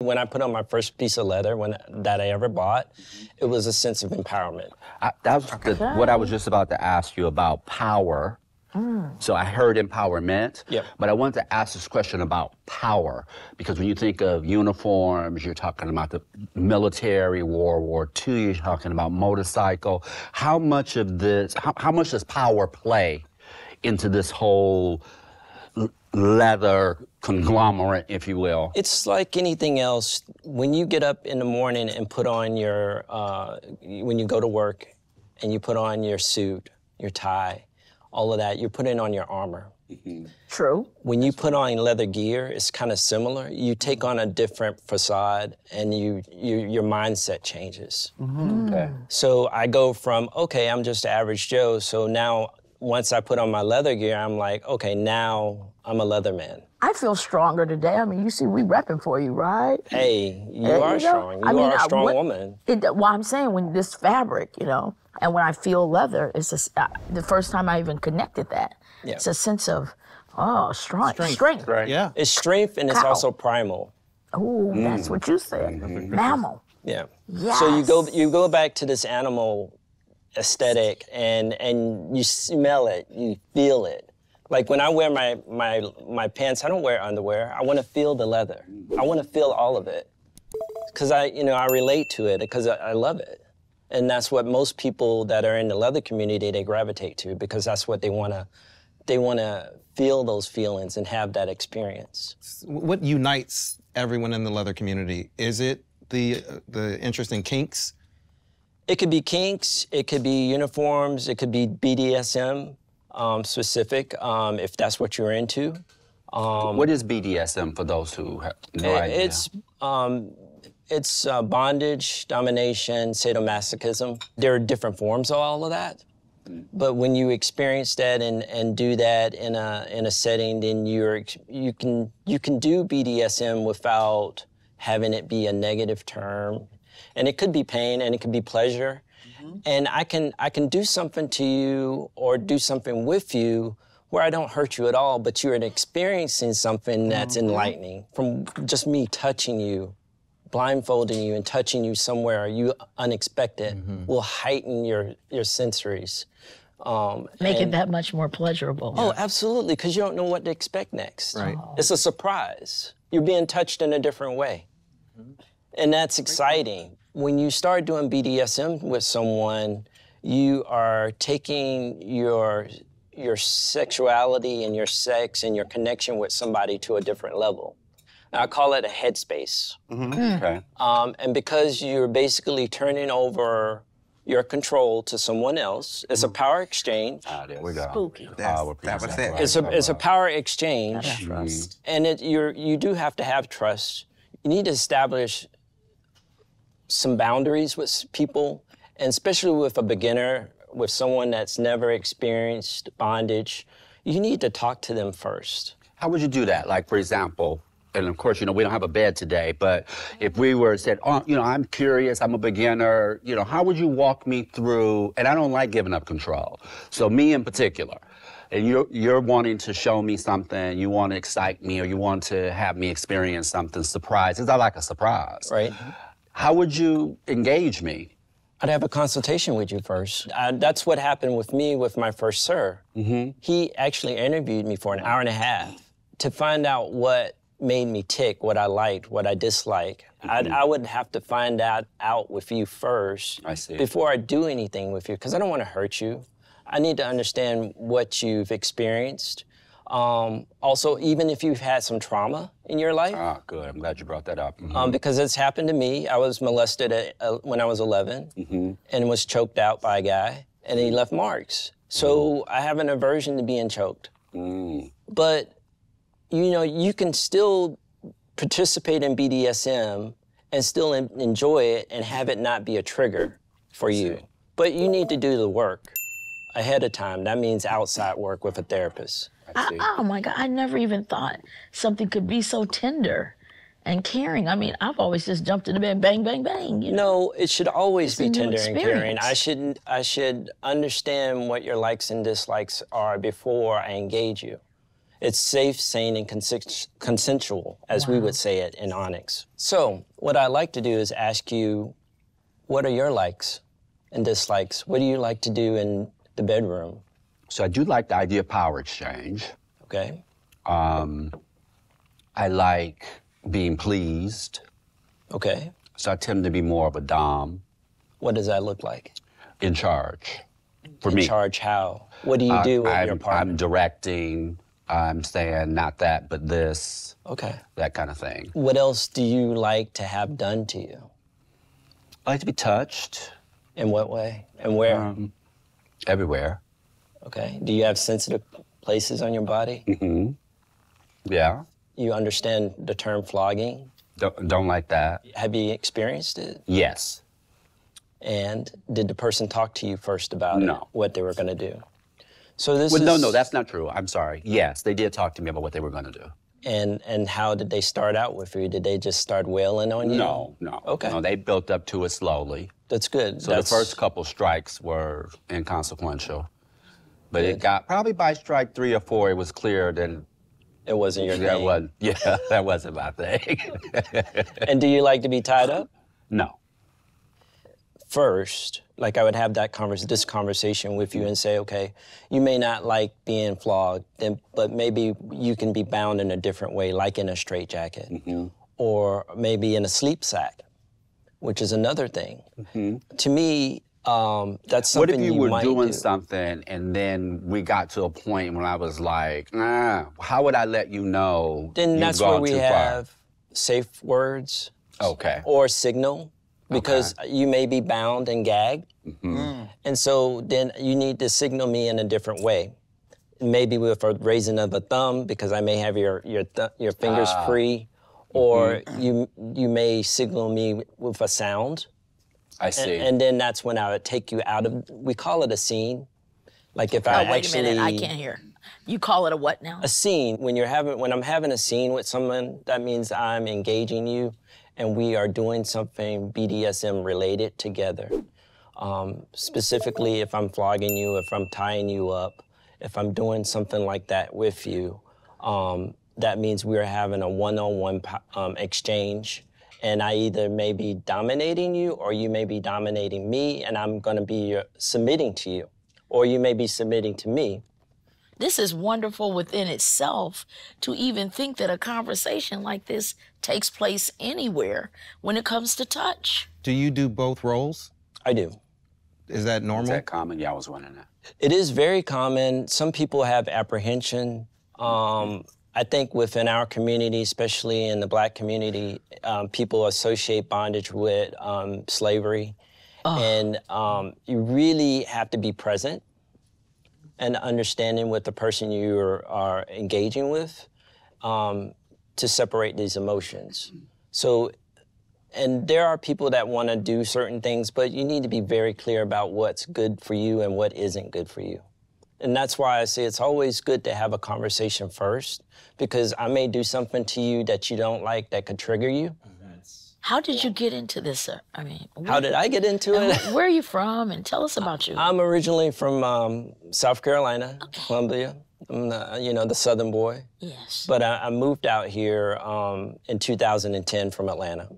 when I put on my first piece of leather that I ever bought, it was a sense of empowerment. That's what I was just about to ask you about power. So I heard empowerment, but I wanted to ask this question about power, because when you think of uniforms, you're talking about the military, World War II, you're talking about motorcycle. How much of this, how much does power play into this whole leather conglomerate, if you will? It's like anything else. When you get up in the morning and put on your, when you go to work and you put on your suit, your tie, all of that, you're putting on your armor. True. When you put on leather gear, it's kind of similar. You take on a different facade and your mindset changes. Okay. So I go from, okay, I'm just average Joe, so now once I put on my leather gear, I'm like, okay, now I'm a leather man. I feel stronger today. I mean, you see, we repping for you, right? Hey, you are strong. You are a strong woman. Well, I'm saying when this fabric, you know, and when I feel leather, it's just, the first time I even connected that. Yeah. It's a sense of, strength. Right. Yeah. It's strength and it's also primal. Oh, that's what you said. Mammal. Yeah. Yes. So you go back to this animal aesthetic and you smell it, you feel it. Like when I wear my pants, I don't wear underwear. I want to feel the leather. I want to feel all of it. Because I relate to it because I love it. And that's what most people that are in the leather community, they gravitate to, because that's what they want to feel those feelings and have that experience. What unites everyone in the leather community? Is it the interest in kinks? It could be kinks, it could be uniforms, it could be BDSM specific, if that's what you're into. What is BDSM for those who have no idea? It's bondage, domination, sadomasochism. There are different forms of all of that. But when you experience that and do that in a setting, then you can do BDSM without having it be a negative term. And it could be pain and it could be pleasure. And I can do something to you or do something with you where I don't hurt you at all, but you're experiencing something that's enlightening from just me touching you, blindfolding you and touching you somewhere you unexpected will heighten your sensories. Make it that much more pleasurable. Oh, absolutely, because you don't know what to expect next. Right. It's a surprise. You're being touched in a different way. And that's exciting. When you start doing BDSM with someone, you are taking your sexuality and your sex and your connection with somebody to a different level. Now, I call it a headspace. Okay. And because you're basically turning over your control to someone else, it's a power exchange. There we go. Spooky. That was it. It's a power exchange. Trust. And you do have to have trust. You need to establish some boundaries with people, and especially with a beginner, with someone that's never experienced bondage, you need to talk to them first. How would you do that? Like, for example, and of course, we don't have a bed today, but if we were said, I'm curious, I'm a beginner, how would you walk me through, and I don't like giving up control. So me in particular, and you're wanting to show me something, you want to excite me, or you want to have me experience something, surprise. It's not like a surprise. Right. How would you engage me? I'd have a consultation with you first. That's what happened with me with my first sir. He actually interviewed me for an hour and a half to find out what made me tick, what I liked, what I disliked. I would have to find that out with you first. I see. Before I do anything with you, because I don't want to hurt you. I need to understand what you've experienced. Also, even if you've had some trauma in your life. Ah, good. I'm glad you brought that up. Because it's happened to me. I was molested when I was 11 and was choked out by a guy, and he left marks. So I have an aversion to being choked. But, you can still participate in BDSM and still enjoy it and have it not be a trigger for you. But you need to do the work ahead of time. That means outside work with a therapist. Oh my God, I never even thought something could be so tender and caring. I mean, I've always just jumped in the bed, bang, bang, bang. No, it should always be tender and caring. experience. I should understand what your likes and dislikes are before I engage you. It's safe, sane, and consensual, as we would say it in Onyx. So what I like to do is ask you, what are your likes and dislikes? What do you like to do in the bedroom? So I do like the idea of power exchange. Okay. I like being pleased. Okay. So I tend to be more of a dom. What does that look like? In charge. For me. In charge how? What do you do with your partner? I'm directing. I'm saying not that, but this. Okay. That kind of thing. What else do you like to have done to you? I like to be touched. In what way? And where? Everywhere. Okay. Do you have sensitive places on your body? Mm-hmm. Yeah. You understand the term flogging? Don't like that. Have you experienced it? Yes. And did the person talk to you first about it? What they were going to do? So this is... No, that's not true. I'm sorry. Yes, they did talk to me about what they were going to do. And how did they start out with you? Did they just start wailing on you? No. Okay. No, they built up to it slowly. That's good. So the first couple strikes were inconsequential. But it got, probably by strike 3 or 4, it was clear that... It wasn't your thing. That wasn't my thing. And do you like to be tied up? No. First, like I would have this conversation with you and say, okay, you may not like being flogged, but maybe you can be bound in a different way, like in a straitjacket, or maybe in a sleep sack, which is another thing. To me, that's something What if you were doing do. something and then we got to a point when I was like, how would I let you know? Then that's where we have safe words. Okay. Or signal. Because you may be bound and gagged. And so then you need to signal me in a different way. Maybe with a raising of a thumb, because I may have your fingers free, or you may signal me with a sound. I see. And then that's when I would take you out of, we call it a scene. Like if I wait a minute, I can't hear. You call it a what now? A scene. When I'm having a scene with someone, that means I'm engaging you and we are doing something BDSM related together. Specifically, if I'm flogging you, if I'm tying you up, if I'm doing something like that with you, that means we're having a one-on-one exchange. And I either may be dominating you or you may be dominating me and I'm gonna be submitting to you. Or you may be submitting to me. This is wonderful within itself to even think that a conversation like this takes place anywhere when it comes to touch. Do you do both roles? I do. Is that normal? Is that common? Yeah, I was wondering that. It is very common. Some people have apprehension. I think within our community, especially in the Black community, people associate bondage with slavery. And you really have to be present and understanding with the person you are engaging with to separate these emotions. So, and there are people that want to do certain things, but you need to be very clear about what's good for you and what isn't good for you. And that's why I say it's always good to have a conversation first, because I may do something to you that you don't like that could trigger you. How did you get into this, sir? I mean, how did I get into it? Where are you from? And tell us about you. I'm originally from South Carolina, Columbia. I'm the Southern boy. Yes. But I moved out here in 2010 from Atlanta.